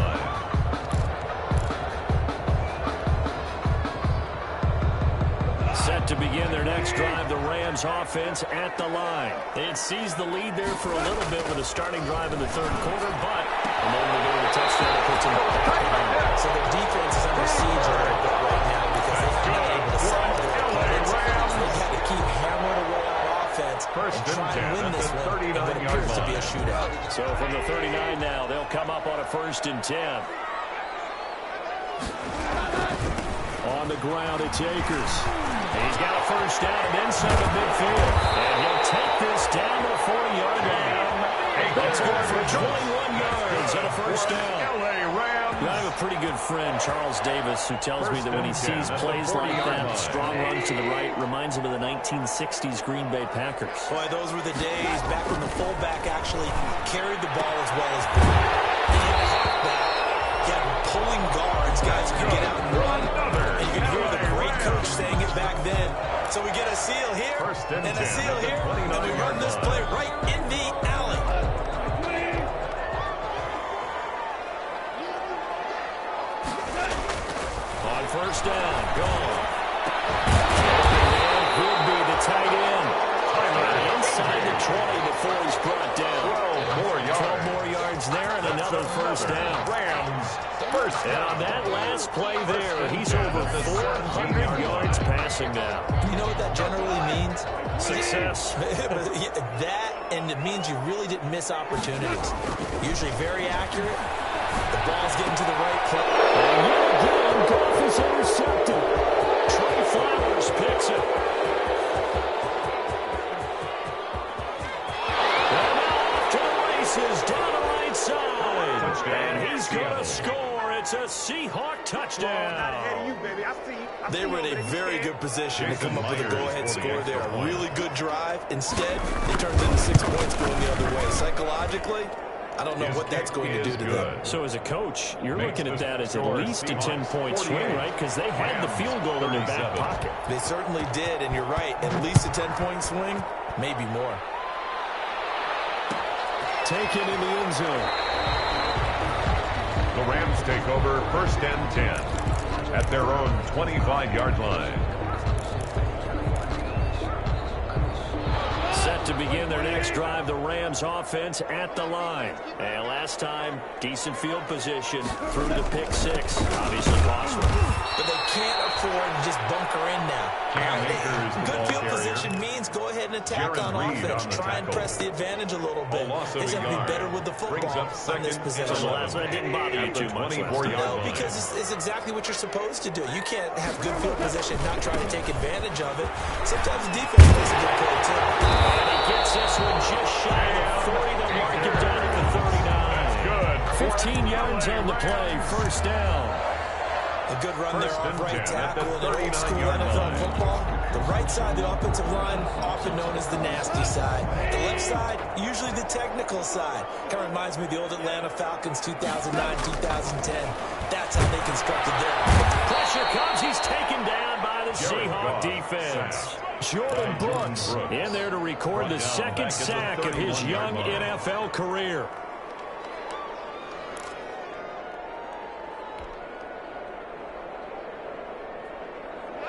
Set to begin their next drive, the Rams offense at the line. They had seized the lead there for a little bit with a starting drive in the 3rd quarter, but a moment ago the touchdown puts them back behind. So their defense is under siege a little bit right now because they haven't been able to solve their opponents. They've had to keep hammering away on offense and try and win this one in what appears to be a shootout. So from the 39 now, they'll come up on a 1st and 10. On the ground, it's Akers. He's got a 1st down and then some to midfield. And he'll take this down to the 40-yard line. That's good for 21 yards and a 1st down. I have a pretty good friend, Charles Davis, who tells me that when he sees plays like that, strong runs to the right, reminds him of the 1960s Green Bay Packers. Boy, those were the days back when the fullback actually carried the ball as well as Bill. He had a halfback. He had pulling guards, guys who could get out and run. And you could hear the great coach saying it back then. So we get a seal here and a seal here, and we run this play right in the alley. On 1st down, gone. And could be the tight end. Inside the 20 before he's brought down. 12 more yards there and another 1st down. Rams, And on that last play there, he's over 400 yards passing now. You know what that generally means? Success. That, and it means you really didn't miss opportunities. Usually very accurate. The ball's getting to the right place. And yet again, Goff is intercepted. Trey Flowers picks it. And now off to the races down the right side. And he's going to score. It's a Seahawk touchdown. They were in a very good position to come up with a go-ahead score there. A really good drive. Instead, it turns into 6 points going the other way. Psychologically, I don't know what that's going to do to them. So as a coach, you're looking at that as at least a 10-point swing, right? Because they had the field goal in their back pocket. They certainly did, and you're right. At least a 10-point swing, maybe more. Taken in the end zone. The Rams take over 1st and 10 at their own 25-yard line. Set to begin their next drive, the Rams offense at the line. And last time, decent field position through the pick 6. Obviously possible. But they can't afford to just bunker in now. Good field position means go ahead and attack on offense. Try and press the advantage a little bit. They just have to be better with the football on this possession. So the last one didn't bother you too much. No, because it's exactly what you're supposed to do. You can't have good field position and not try to take advantage of it. Sometimes the defense makes a good play, too. And he gets this one just shy of 40. They'll mark him down at the 39. 15 yards on the play, 1st down. A good run there off right tackle in old school NFL football. The right side, the offensive line, often known as the nasty side. The left side, usually the technical side. Kind of reminds me of the old Atlanta Falcons 2009, 2010. That's how they constructed their offense. Pressure comes. He's taken down by the Seahawk defense. Jordan Brooks in there to record the 2nd sack of his young NFL career.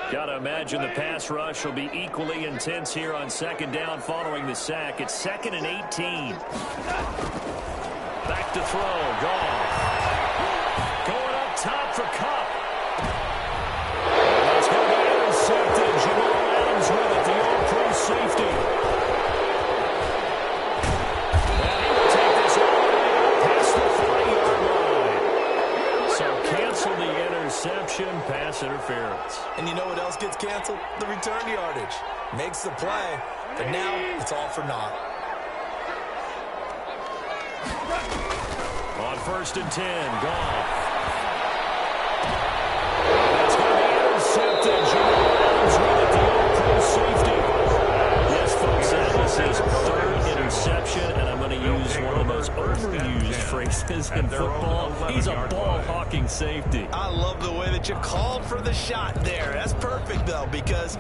Got to imagine the pass rush will be equally intense here on 2nd down following the sack. It's 2nd and 18. Back to throw. Goff. Going up top for Kupp. That's going to be intercepted. Jamal Adams with it, the all-pro safety. And he will take this all the way past the 40. interference. And you know what else gets canceled? The return yardage. Makes the play, but now it's all for naught. On 1st and 10, Goff. That's going to be intercepted. Jamal Adams with it, the all-pro safety. Yes, folks, that was his 3rd interception, and I'm going to use one of the most overused phrases in football. He's a ball-hawking safety. I love the way that you called for the shot there. That's perfect, though, because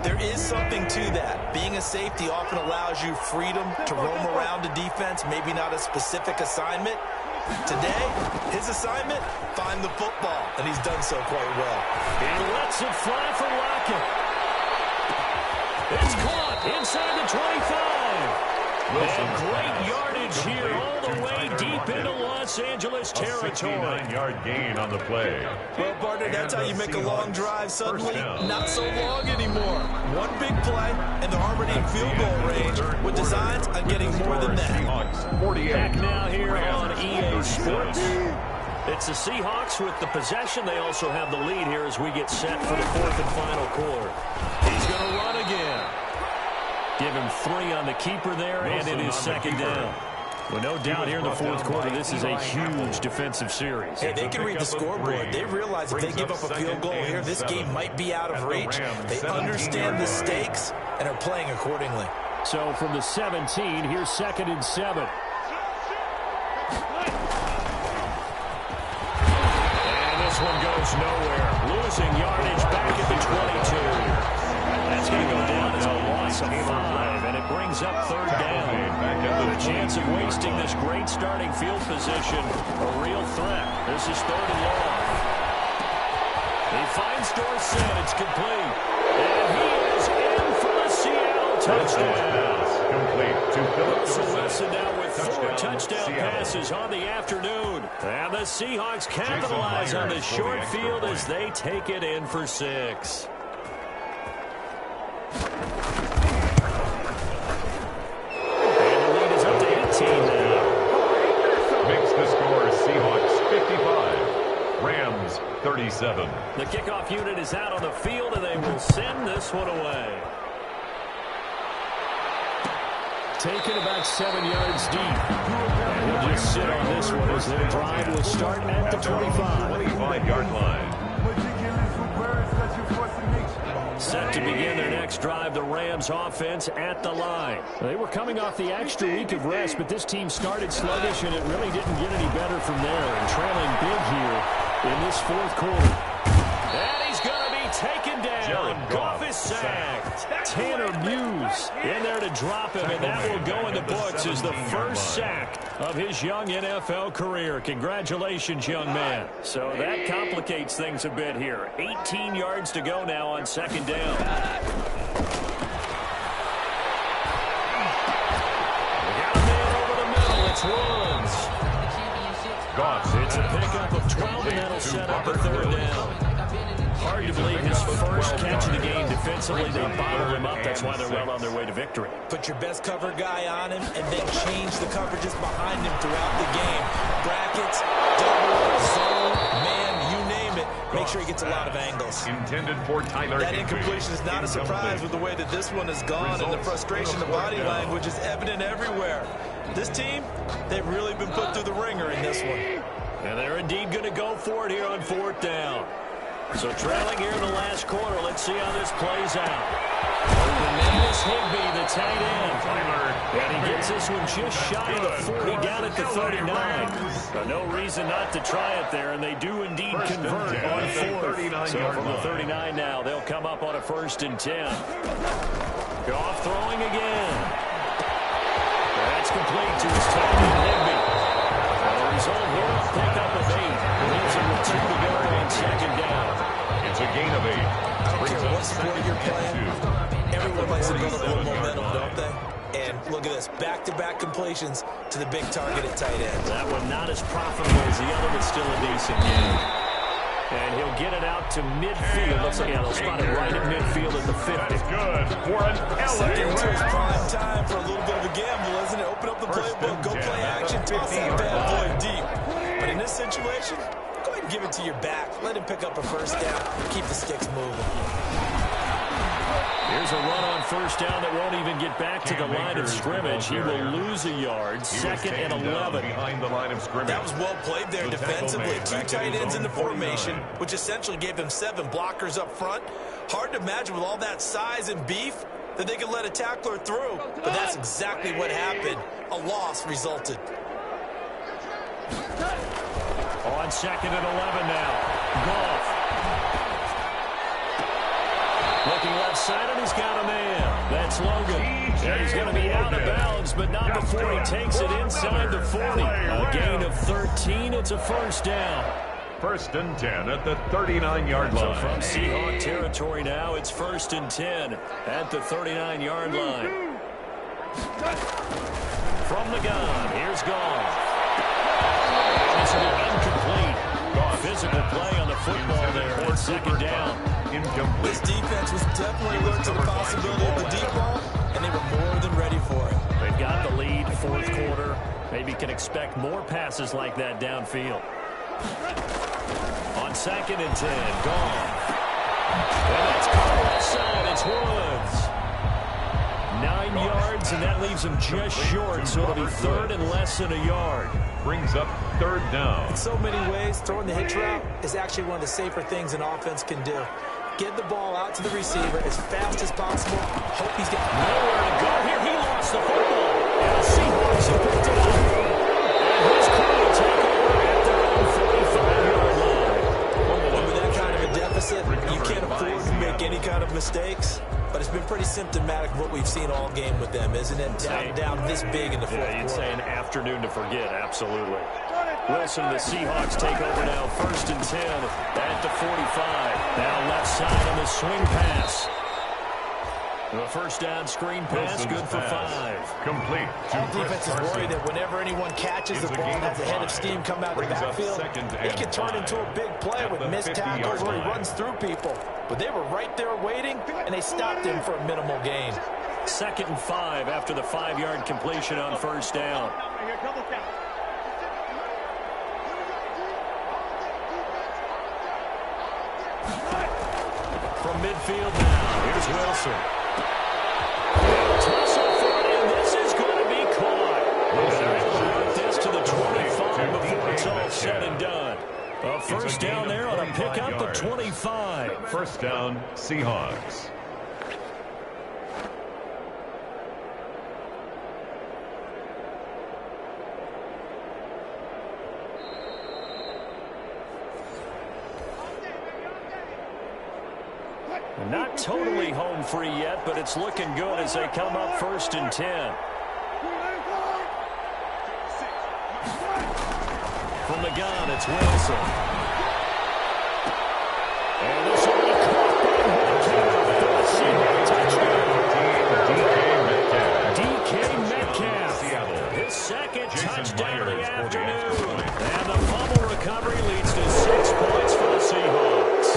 there is something to that. Being a safety often allows you freedom to roam around a defense, maybe not a specific assignment. Today, his assignment, find the football, and he's done so quite well. He lets it fly for Lockett. It's caught inside the 25. And great yardage here all the way deep into Los Angeles territory. A 69-yard gain on the play. Well, partner, that's how you make a long drive suddenly not so long anymore. One big play, and they're already in field goal range with designs on getting more than that. Back now here on EA Sports. It's the Seahawks with the possession. They also have the lead here as we get set for the 4th and final quarter. He's going to run again. Give him 3 on the keeper there, and it is 2nd down. Well, no doubt here in the 4th quarter, this is a huge defensive series. Hey, they can read the scoreboard. They realize if they give up a field goal here, this game might be out of reach. They understand the stakes and are playing accordingly. So from the 17, here's 2nd and 7. And this one goes nowhere. Losing yardage back at the 22. That's going to go down as a loss of 5, and it brings up 3rd down. The chance of wasting this great starting field position, a real threat. This is 3rd and long. He finds Dorsett. It's complete. And he is in for the Seattle touchdown. Russell Wilson now with 4 touchdown passes on the afternoon. And the Seahawks capitalize on the short field as they take it in for 6. Makes the score Seahawks 55, Rams 37. The kickoff unit is out on the field, and they will send this one away. Taken about 7 yards deep. And he'll just sit on this one as their drive will start at the 25-yard line. Set to begin their next drive, the Rams offense at the line. They were coming off the extra week of rest, but this team started sluggish, and it really didn't get any better from there. And trailing big here in this 4th quarter. And he's going to be taken down. Goff is sacked. Tanner Muse in there to drop him, and that will go in the books as the first sack of his young NFL career. Congratulations, young man. So that complicates things a bit here. 18 yards to go now on 2nd down. We got a man over the middle. It's Woods. It's a pickup of 12, and that'll set up a 3rd down. Hard to believe his first catch of the game defensively. They bottled him up. That's why they're well on their way to victory. Put your best cover guy on him and then change the coverages behind him throughout the game. Brackets, double, zone, man, you name it. Make sure he gets a lot of angles. Intended for Tyler. That incompletion is not a surprise with the way that this one has gone, and the frustration, the body language is evident everywhere. This team, they've really been put through the ringer in this one. And they're indeed going to go for it here on 4th down. So trailing here in the last quarter, let's see how this plays out. Dennis Higbee, the tight end. And he gets this one just shy of the 40, down at the 39. No reason not to try it there, and they do indeed convert on 4th. So from the 39 now, they'll come up on a 1st and 10. Goff throwing again. That's complete to his tight end, Higbee. The result here, a pickup of 8. Leaves him with 2 to go on 2nd down. It's a gain of 8. I don't care what sport you're playing. Everyone likes to build up a little momentum, don't they? And look at this, back-to-back completions to the big target at tight end. That one not as profitable as the other, but still a decent game. And he'll get it out to midfield. Looks like they'll spot it right at midfield at the 50. Good for an Second to his LA prime time for a little bit of a gamble, isn't it? Open up the playbook, go play action, toss that bad boy deep. But in this situation, go ahead and give it to your back. Let him pick up a first down. Keep the sticks moving. Here's a run on first down that won't even get back to the line of scrimmage. He will lose a yard. Second and 11. Behind the line of scrimmage. That was well played there defensively. Two tight ends in the formation, which essentially gave him 7 blockers up front. Hard to imagine with all that size and beef that they could let a tackler through. But that's exactly what happened. A loss resulted. On second and 11 now. Goff. Looking left side, and he's got a man. That's Logan. And he's going to be out of bounds, but not before he takes it inside the 40. A gain of 13. It's a first down. First and 10 at the 39-yard line. So from Seahawk territory now, it's first and 10 at the 39-yard line. From the gun, here's Goff. This will be incomplete. Physical play on the football there. It's second down. Incomplete. This defense was definitely alert to the possibility of the deep ball, and they were more than ready for it. They've got the lead, fourth quarter. Maybe can expect more passes like that downfield. On second and 10, Goff. And that's caught left side. It's Woods. 9 yards, and that leaves him just short, so it'll be third and less than a yard. Brings up third down. In so many ways, throwing the hitch route is actually one of the safer things an offense can do. Get the ball out to the receiver as fast as possible. Hope he's got nowhere to go here. He lost the football. And the Seahawks have picked it up. And his crew will take over at their own 45-yard line. And with that kind of a deficit, you can't afford to make any kind of mistakes. But it's been pretty symptomatic of what we've seen all game with them, isn't it? Down this big in the fourth quarter. You'd say an afternoon to forget, absolutely. Wilson, the Seahawks take over now, first and 10 at the 45. Now left side on the swing pass. The first down screen pass, good for 5. Complete. All defense is worried that whenever anyone catches the ball and has a head of steam come out of the backfield, it can turn into a big play with missed tackles where he runs through people. But they were right there waiting, and they stopped him for a minimal gain. Second and 5 after the 5-yard completion on first down. From midfield now, here's Wilson. This is going to be caught. Wilson this to the 25 before it's all said and done. A first down there on a pickup at 25. First down, Seahawks. Not totally home free yet, but it's looking good as they come up first and 10. From the gun, it's Wilson. And this will be caught by DK Metcalf. His second touchdown of the afternoon. And the fumble recovery leads to 6 points for the Seahawks.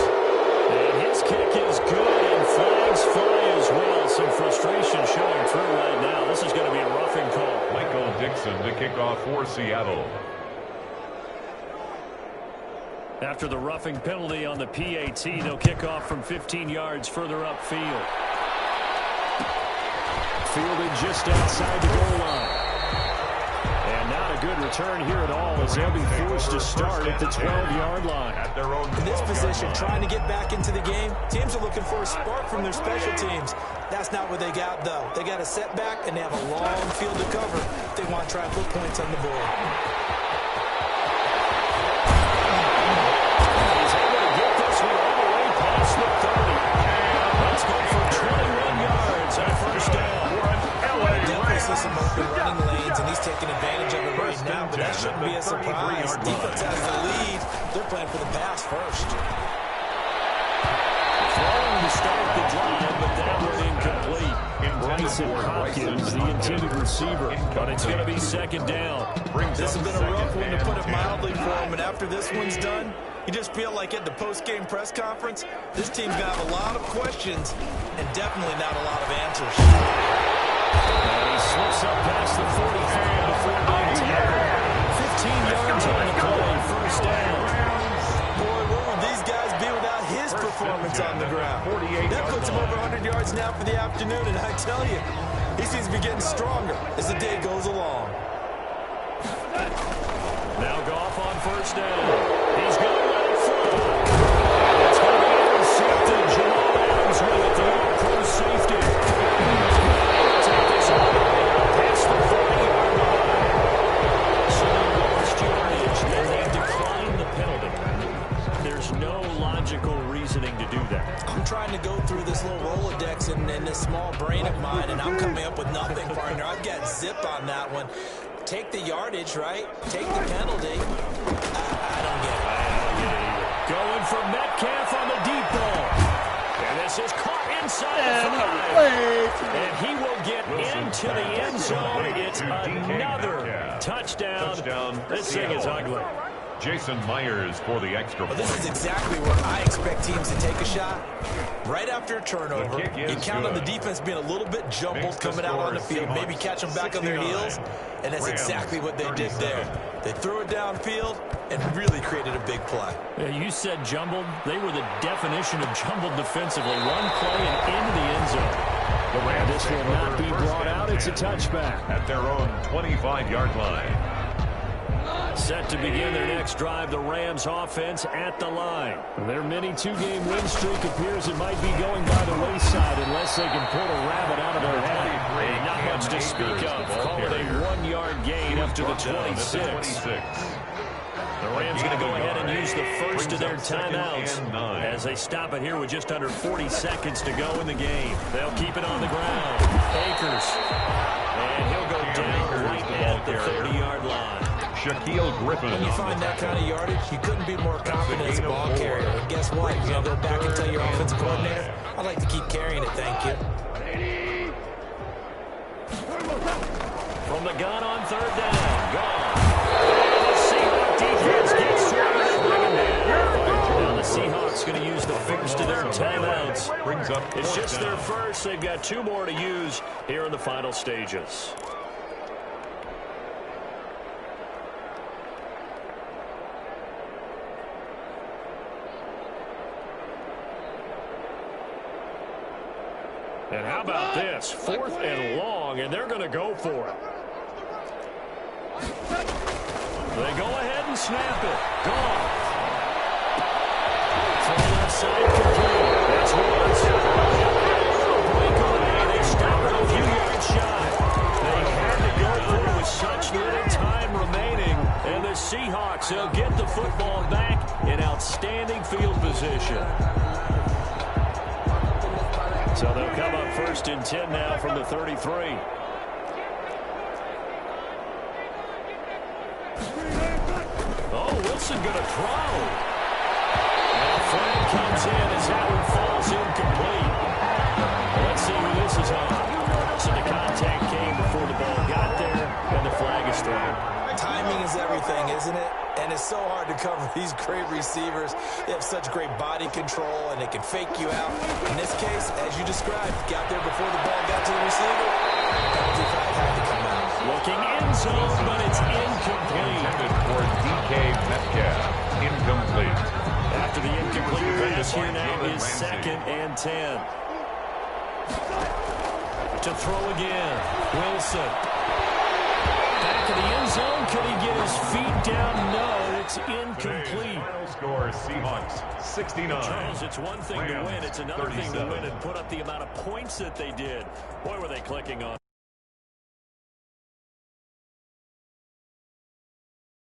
And his kick is good, and flags fly as well. Some frustration showing through right now. This is going to be a roughing call. Michael Dixon to kick off for Seattle. After the roughing penalty on the PAT, they'll kick off from 15 yards further upfield. Fielded just outside the goal line. And not a good return here at all as they'll be forced to start at the 12-yard line. At their own in this position, trying to get back into the game, teams are looking for a spark from their special teams. That's not what they got, though. They got a setback, and they have a long field to cover if they want to try and put points on the board. He's able to get this one all the way past the 30. Let's go for 21 yards on first down. Definitely see some open running lanes, and he's taking advantage of it right now, but that shouldn't be a surprise. Defense has the lead. They're playing for the pass first. Throwing to start the drive, but that was incomplete. Bryson Hopkins, the intended receiver, but it's going to be second down. This has been a rough one, to put it mildly, for him, and after this one's done, you just feel like at the post-game press conference, this team's got a lot of questions and definitely not a lot of answers. And he slips up past the 45 before being tackled. 15 yards on the play, first down. him over 100 yards now for the afternoon, and I tell you, he seems to be getting stronger as the day goes along. Now Goff on first down. He's going to let it fly. It's going to be intercepted. Jamal Adams with it, the all-pro safety. Take this one past the 40-yard line. So they lost yardage, and they declined the penalty. There's no logical reasoning to do that. I'm trying to go through this little Rolodex in this small brain of mine, and I'm coming up with nothing, partner. I've got zip on that one. Take the yardage, right? Take the penalty. I don't get it. Going for Metcalf on the deep ball. And this is caught inside the 5. And he will get into the end zone. It's another touchdown. This thing is ugly. Jason Myers for the extra point. Well, this is exactly where I expect teams to take a shot. Right after a turnover, you count on the defense being a little bit jumbled coming out on the field, maybe catch them back on their heels, and that's exactly what they did there. They threw it downfield and really created a big play. Yeah, you said jumbled. They were the definition of jumbled defensively. One play and into the end zone. And this will not be brought out. It's a touchback. At their own 25-yard line. Set to begin their next drive, the Rams offense at the line. Their mini two-game win streak appears it might be going by the wayside unless they can pull a rabbit out of their hat. And not much to speak of. Call it a 1-yard gain up to the 26. The Rams going to go ahead and use the first of their timeouts as they stop it here with just under 40 seconds to go in the game. They'll keep it on the ground. Akers. And he'll go down right at the 30-yard line. Shaquille Griffin. When you find that kind of yardage, you couldn't be more confident as a ball carrier. And guess what? You're going to go back and tell your offensive coordinator, I'd like to keep carrying it, thank you. From the gun on third down. Gone. And the Seahawks defense gets through and bring him down. Now the Seahawks going to use the first of their timeouts. It's just their first. They've got 2 more to use here in the final stages. And how about this? 4th and long, and they're going to go for it. They go ahead and snap it. Gone. From the left side, complete. That's Woods. Breakaway. They stop it a few yards shy. They had to go for it with such little time remaining. And the Seahawks, they'll get the football back in outstanding field position. So they'll come up 1st and 10 now from the 33. Oh, Wilson going to throw. And a flag comes in as that one falls incomplete. Let's see who this is on. So the contact came before the ball got there, and the flag is thrown. Timing is everything, isn't it? And it's so hard to cover these great receivers. They have such great body control, and they can fake you out. In this case, as you described, got there before the ball got to the receiver. Penalty flag had to come out. Looking end zone, but it's incomplete. Intended for DK Metcalf. Incomplete. After the incomplete pass, here now is 2nd and 10. To throw again. Wilson. Back of the end zone. Can he get his feet down? No, it's incomplete. Final score, Seahawks 69. Charles, it's one thing to win. It's another thing to win and put up the amount of points that they did. Boy, were they clicking on.